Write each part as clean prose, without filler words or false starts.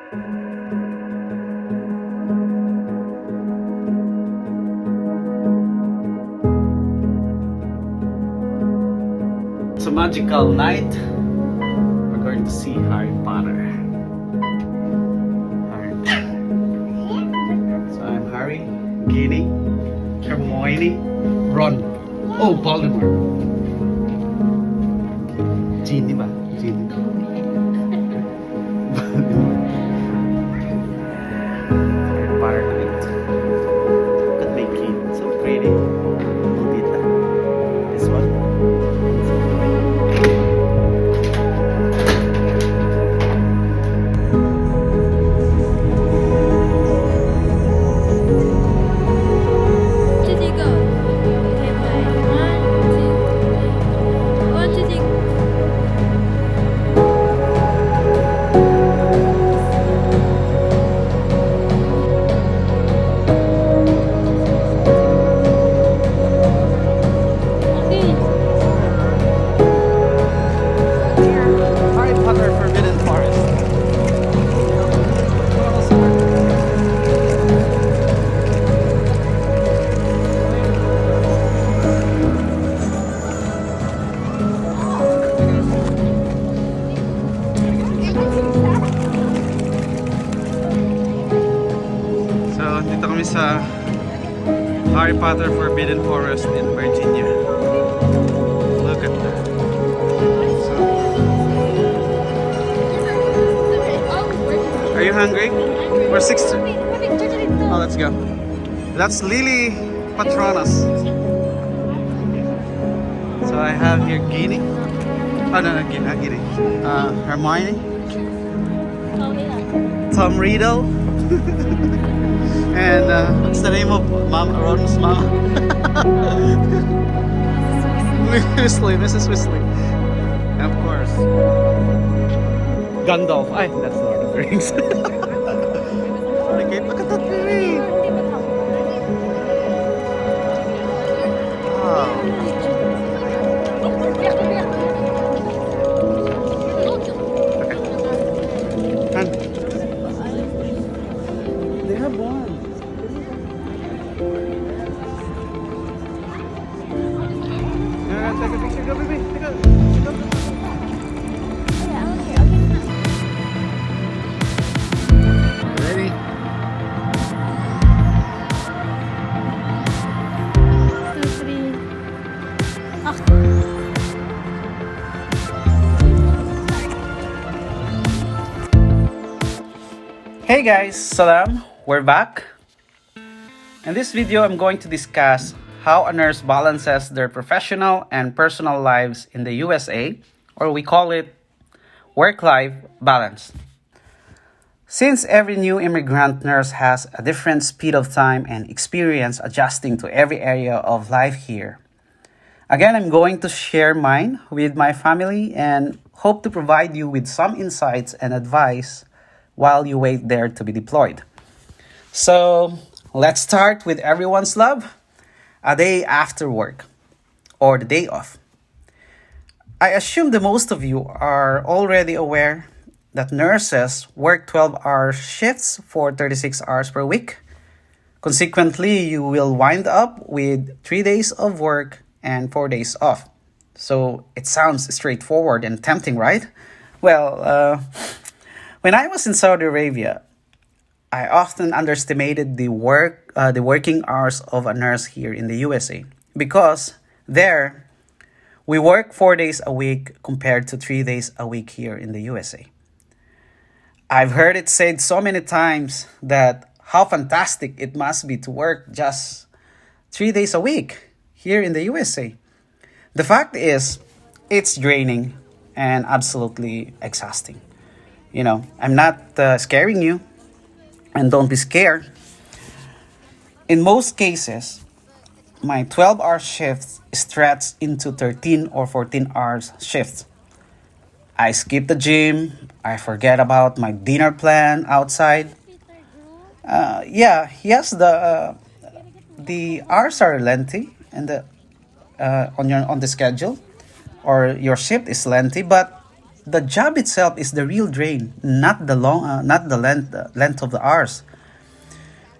It's a magical night. We're going to see Harry Potter. So I'm Harry, Ginny, Hermione, Ron. Oh, Voldemort. Ginny ba? Ginny. Harry Potter night. Look at my kid. So pretty. Lolita. This one. Harry Potter Forbidden Forest. So, dito kami sa Harry Potter Forbidden Forest in Virginia. Look at that. So, are you hungry? We're 6. Oh, let's go. That's Lily Patronus. So I have here Ginny. Oh no, not Ginny. Hermione. Tom Riddle. And what's the name of Ron's mama? Mrs. Weasley. And of course, Gandalf. Ay, that's Lord of the Rings. Okay, look at that baby. Wow. And they have one. Take a picture, go baby. Take a ready? Hey guys, salam, we're back. In this video, I'm going to discuss how a nurse balances their professional and personal lives in the USA, or we call it work-life balance. Since every new immigrant nurse has a different speed of time and experience adjusting to every area of life here. Again, I'm going to share mine with my family and hope to provide you with some insights and advice while you wait there to be deployed. So, let's start with everyone's love, a day after work, or the day off. I assume that most of you are already aware that nurses work 12-hour shifts for 36 hours per week. Consequently, you will wind up with 3 days of work and 4 days off. So it sounds straightforward and tempting, right? Well, when I was in Saudi Arabia, I often underestimated the working hours of a nurse here in the USA because there we work 4 days a week compared to 3 days a week here in the USA. I've heard it said so many times that how fantastic it must be to work just 3 days a week here in the USA. The fact is, it's draining and absolutely exhausting. You know, I'm not scaring you, and don't be scared. In most cases, my 12-hour shifts stretch into 13 or 14 hours shifts. I skip the gym, I forget about my dinner plan outside. Yes, the hours are lengthy and on the schedule, or your shift is lengthy, but the job itself is the real drain, not not the length of the hours.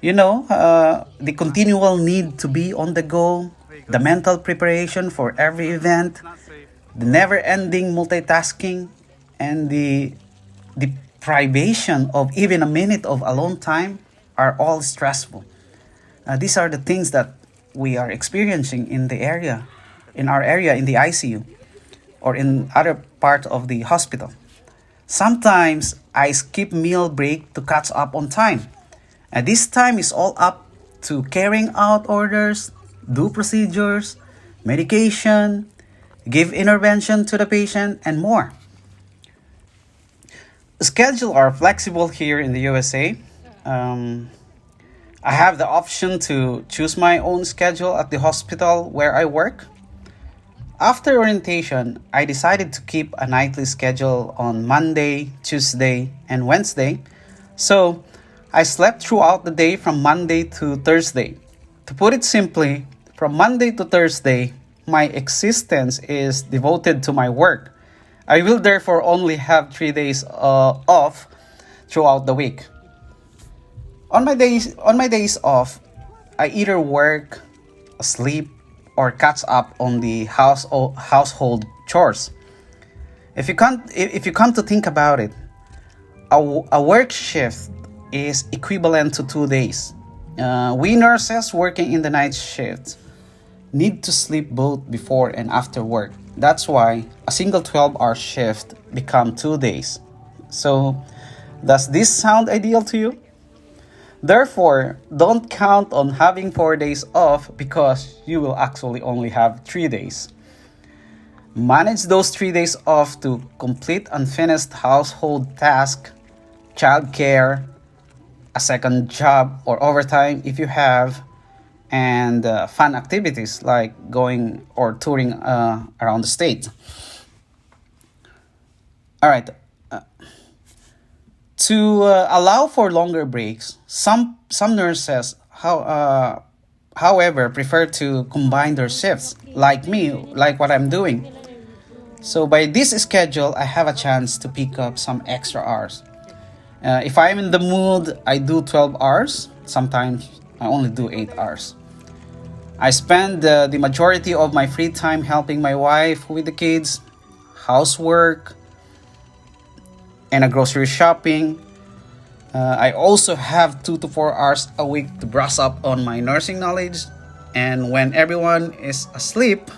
The continual need to be on the go, the mental preparation for every event, the never-ending multitasking, and the deprivation of even a minute of alone time are all stressful. These are the things that we are experiencing in our area, in the ICU, or in other part of the hospital. Sometimes I skip meal break to catch up on time. And this time is all up to carrying out orders, do procedures, medication, give intervention to the patient, and more. Schedules are flexible here in the USA. I have the option to choose my own schedule at the hospital where I work. After orientation, I decided to keep a nightly schedule on Monday, Tuesday, and Wednesday. So I slept throughout the day from Monday to Thursday. To put it simply, from Monday to Thursday, my existence is devoted to my work. I will therefore only have 3 days off throughout the week. On my days off, I either work, sleep, or catch up on the household chores. If you come to think about it, a work shift is equivalent to 2 days. We nurses working in the night shift need to sleep both before and after work. That's why a single 12-hour shift become 2 days. So, does this sound ideal to you? Therefore, don't count on having 4 days off because you will actually only have 3 days. Manage those 3 days off to complete unfinished household tasks, childcare, a second job or overtime if you have, and fun activities like going or touring around the state. All right. To allow for longer breaks, some nurses, however, prefer to combine their shifts, like me, like what I'm doing. So by this schedule, I have a chance to pick up some extra hours. If I'm in the mood, I do 12 hours. Sometimes I only do 8 hours. I spend the majority of my free time helping my wife with the kids, housework, and a grocery shopping. I also have 2 to 4 hours a week to brush up on my nursing knowledge. And when everyone is asleep,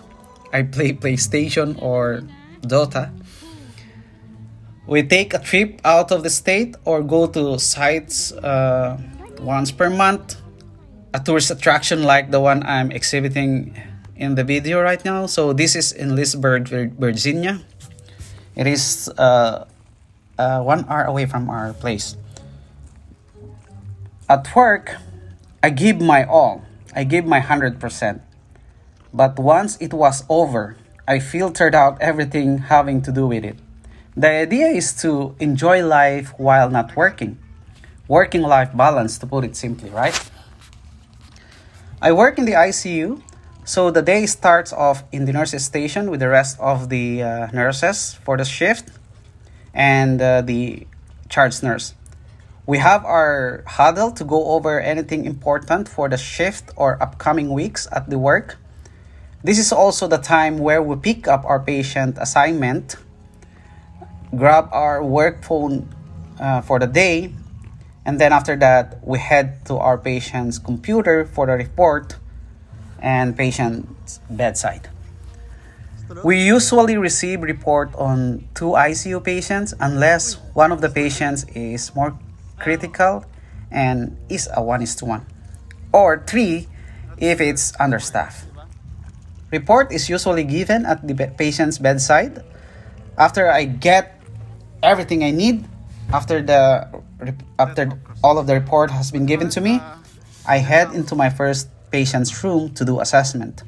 I play PlayStation or Dota. We take a trip out of the state or go to sites once per month. A tourist attraction like the one I'm exhibiting in the video right now. So this is in Leesburg, Virginia. It is 1 hour away from our place. At work, I give my all. I give my 100%. But once it was over, I filtered out everything having to do with it. The idea is to enjoy life while not working. Working-life balance, to put it simply, right? I work in the ICU, so the day starts off in the nurses' station with the rest of the nurses for the shift and the charge nurse. We have our huddle to go over anything important for the shift or upcoming weeks at the work. This is also the time where we pick up our patient assignment, grab our work phone for the day, and then after that, we head to our patient's computer for the report and patient's bedside. We usually receive report on 2 ICU patients unless one of the patients is more critical and is a 1:1, or 3 if it's understaffed. Report is usually given at the patient's bedside. After I get everything I need, after all of the report has been given to me, I head into my first patient's room to do assessment.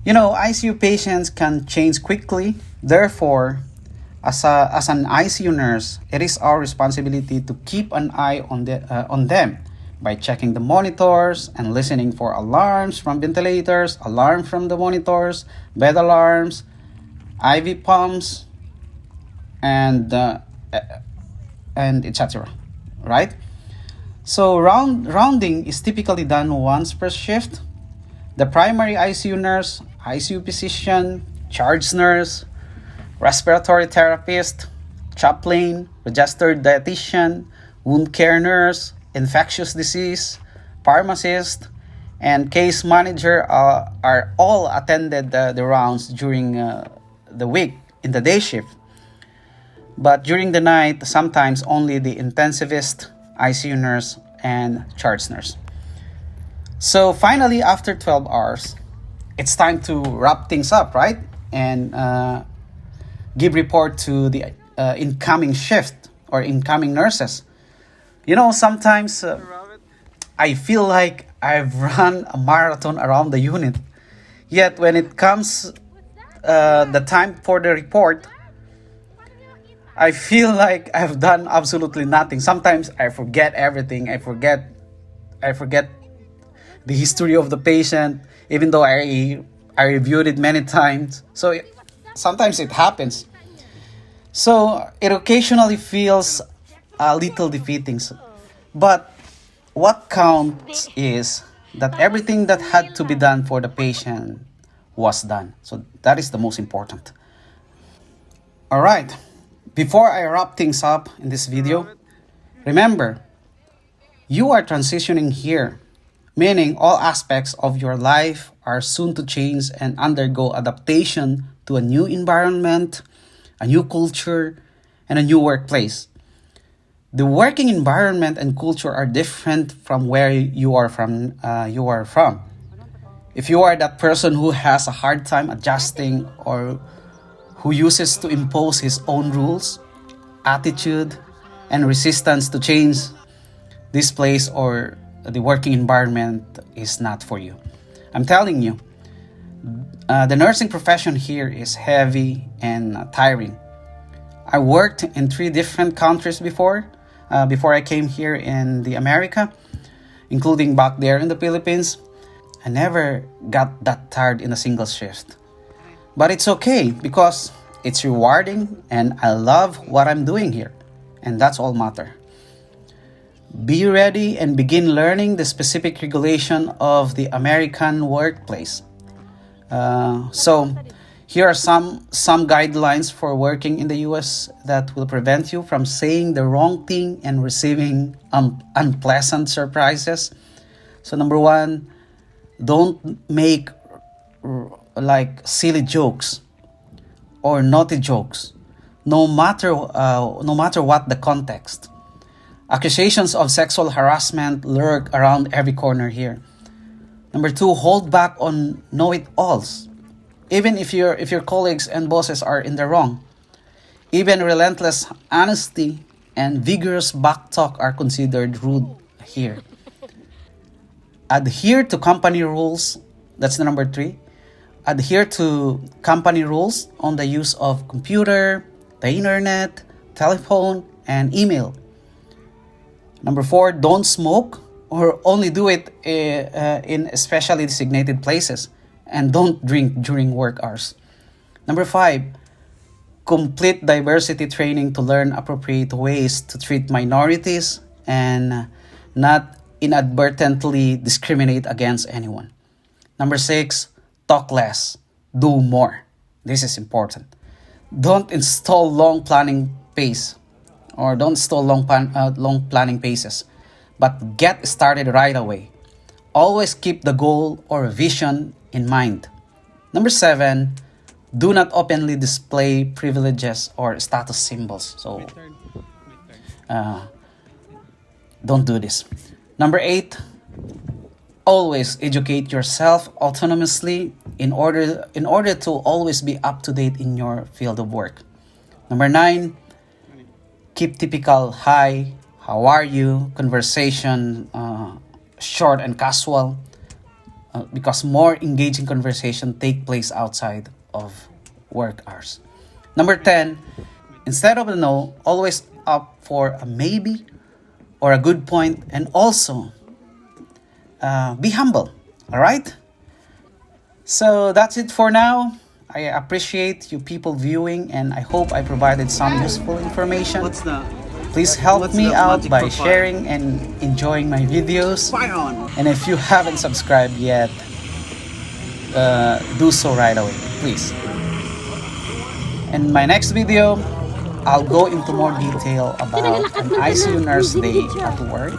ICU patients can change quickly. Therefore, as an ICU nurse, it is our responsibility to keep an eye on them by checking the monitors and listening for alarms from ventilators, alarm from the monitors, bed alarms, IV pumps, and etc. Right? So rounding is typically done once per shift. The primary ICU nurse, ICU physician, charge nurse, respiratory therapist, chaplain, registered dietitian, wound care nurse, infectious disease, pharmacist, and case manager are all attended the rounds during the week in the day shift. But during the night, sometimes only the intensivist, ICU nurse, and charge nurse. So finally, after 12 hours, it's time to wrap things up, right? And give report to the incoming shift or incoming nurses. You know, sometimes I feel like I've run a marathon around the unit. Yet when it comes the time for the report, I feel like I've done absolutely nothing. Sometimes I forget everything. I forget the history of the patient, even though I reviewed it many times. So sometimes it happens. So it occasionally feels a little defeating. But what counts is that everything that had to be done for the patient was done. So that is the most important. All right. Before I wrap things up in this video, remember, you are transitioning here, meaning all aspects of your life are soon to change and undergo adaptation to a new environment, a new culture, and a new workplace. The working environment and culture are different from where you are from. If you are that person who has a hard time adjusting or who uses to impose his own rules, attitude, and resistance to change, this place or the working environment is not for you. I'm telling you, the nursing profession here is heavy and tiring. I worked in 3 different countries before I came here in the America, including back there in the Philippines. I never got that tired in a single shift. But it's okay because it's rewarding and I love what I'm doing here. And that's all matter. Be ready and begin learning the specific regulation of the American workplace. So here are some guidelines for working in the US that will prevent you from saying the wrong thing and receiving unpleasant surprises. So number 1, don't make like silly jokes or naughty jokes, no matter what the context. Accusations of sexual harassment lurk around every corner here. Number 2, hold back on know-it-alls, even if your colleagues and bosses are in the wrong. Even relentless honesty and vigorous backtalk are considered rude here. Adhere to company rules. That's the number 3. Adhere to company rules on the use of computer, the internet, telephone, and email. Number 4, don't smoke or only do it in especially designated places. And don't drink during work hours. Number 5, complete diversity training to learn appropriate ways to treat minorities and not inadvertently discriminate against anyone. Number 6, talk less, do more. This is important. Don't install long planning pace or don't install long planning paces, but get started right away. Always keep the goal or vision in mind. Number 7, do not openly display privileges or status symbols. So, don't do this. Number 8, always educate yourself autonomously in order to always be up to date in your field of work. Number 9, keep typical hi, how are you conversation short and casual, because more engaging conversation take place outside of work hours. Number 10, instead of a no, always opt for a maybe or a good point, and also be humble. All right. So that's it for now. I appreciate you people viewing, and I hope I provided some useful information. Please help me out by sharing and enjoying my videos. And if you haven't subscribed yet, do so right away, please. In my next video, I'll go into more detail about an ICU nurse day at work.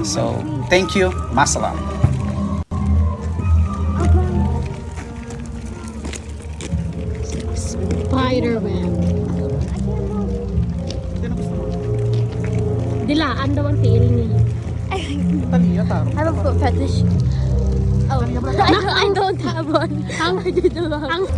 So, thank you. Masalam. Spiderweb. Dilaan daw ang tail niya. I have a foot fetish. Oh, I don't have one. I did not.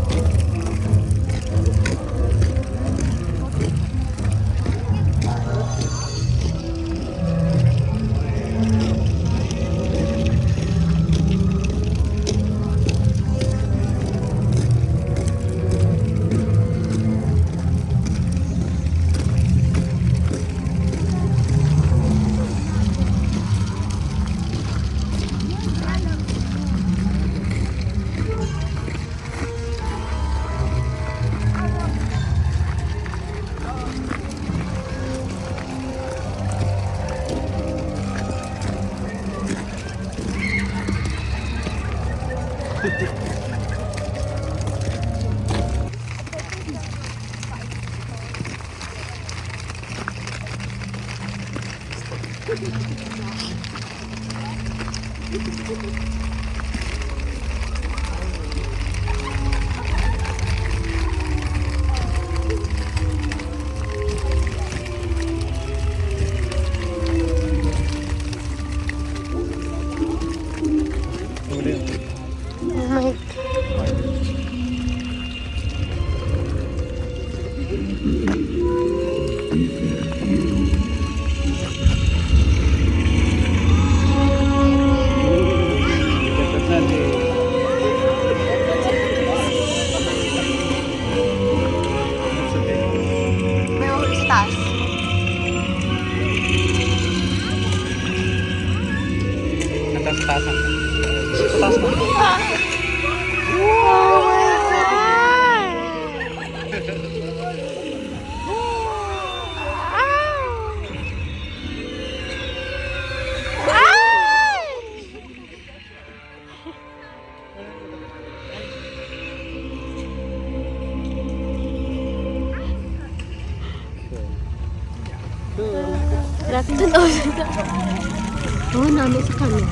Oh, namin sa kanya.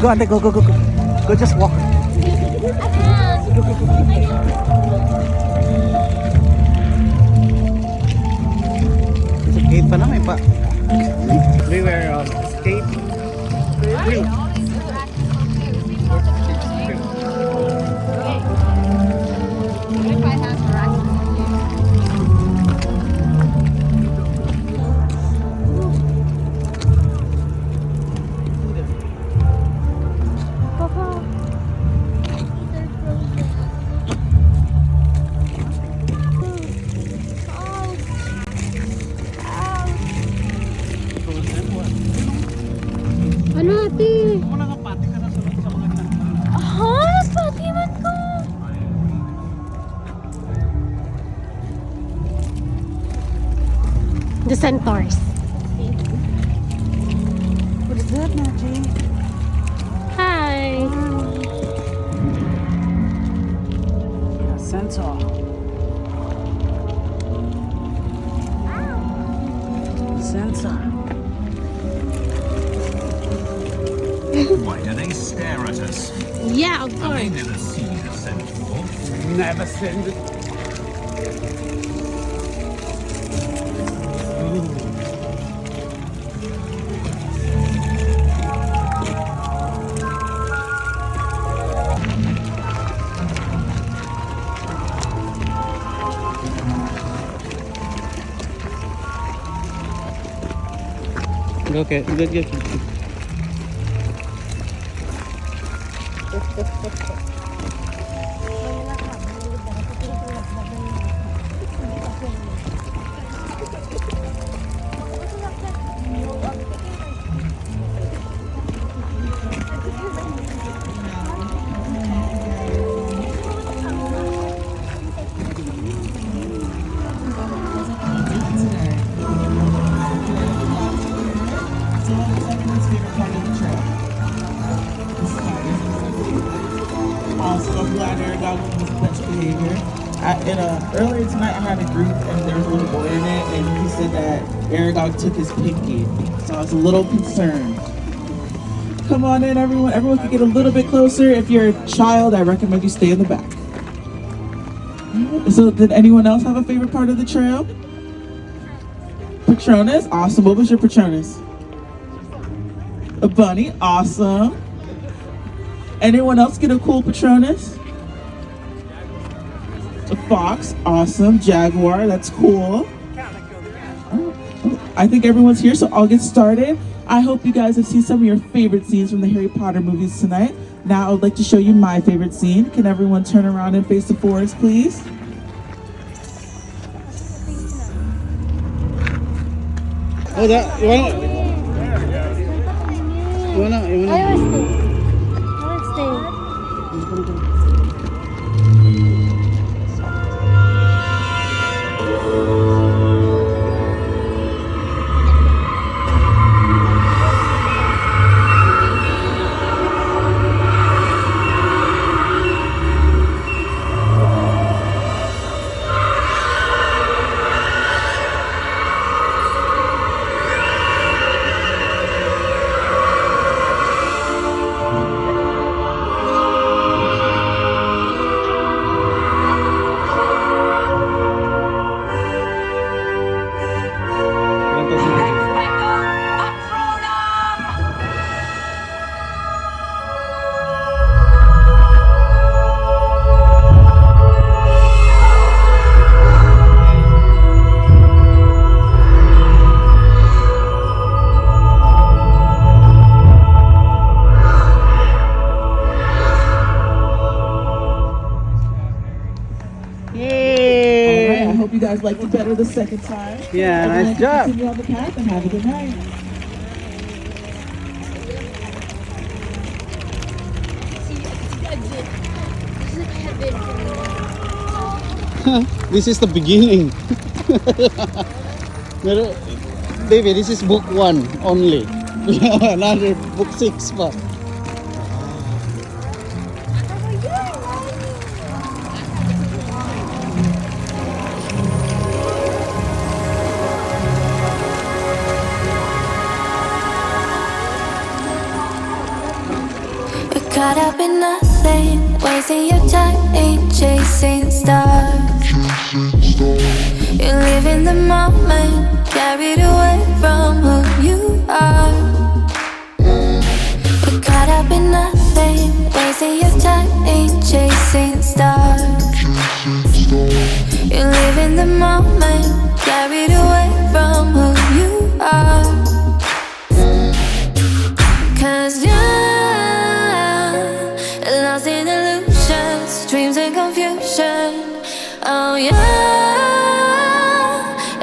Go, Ante, go. Go, just walk. Skate pa na, may pa. Beware of skate. Ano ate? Wala nga pati ka sa mga tanong. Pati man ko. The centaurs. What is that, Naji? Hi. Yeah, centaur. Centaur. Why do they stare at us? Yeah, of Have they course. never seen a centaur? Never send it. Okay, good. Earlier tonight I had a group and there was a little boy in it, and he said that Aragog took his pinky, so I was a little concerned. Come on in, everyone. Everyone can get a little bit closer. If you're a child, I recommend you stay in the back. So did anyone else have a favorite part of the trail? Patronus? Awesome. What was your Patronus? A bunny? Awesome. Anyone else get a cool Patronus? A fox? Awesome. Jaguar? That's cool. I think everyone's here, so I'll get started. I hope you guys have seen some of your favorite scenes from the Harry Potter movies tonight. Now I would like to show you my favorite scene. Can everyone turn around and face the forest, please? Oh, that you wanna? You wanna? You wanna? I want to stay. Alright, I hope you guys liked it better the second time. Yeah, Everyone nice job. Continue on the path and have a good night. This is the beginning. David, this is book 1 only. We have another book 6 pa. Caught up in nothing, wasting your time, ain't chasing stars. You live in the moment, carried away from who you are. You're caught up in nothing, wasting your time, ain't chasing stars. You live in the moment, carried away from who you are. 'Cause you're lost in illusions, dreams and confusion. Oh yeah,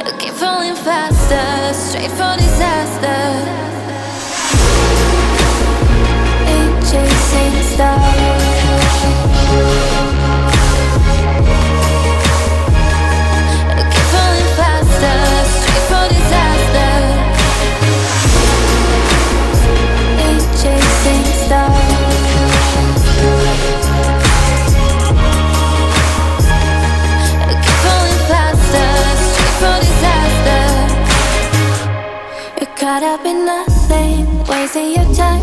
you keep falling faster, straight for disaster. Ain't chasing stars. You keep falling faster, straight for disaster. Ain't chasing stars. Caught up in nothing, wasting your time.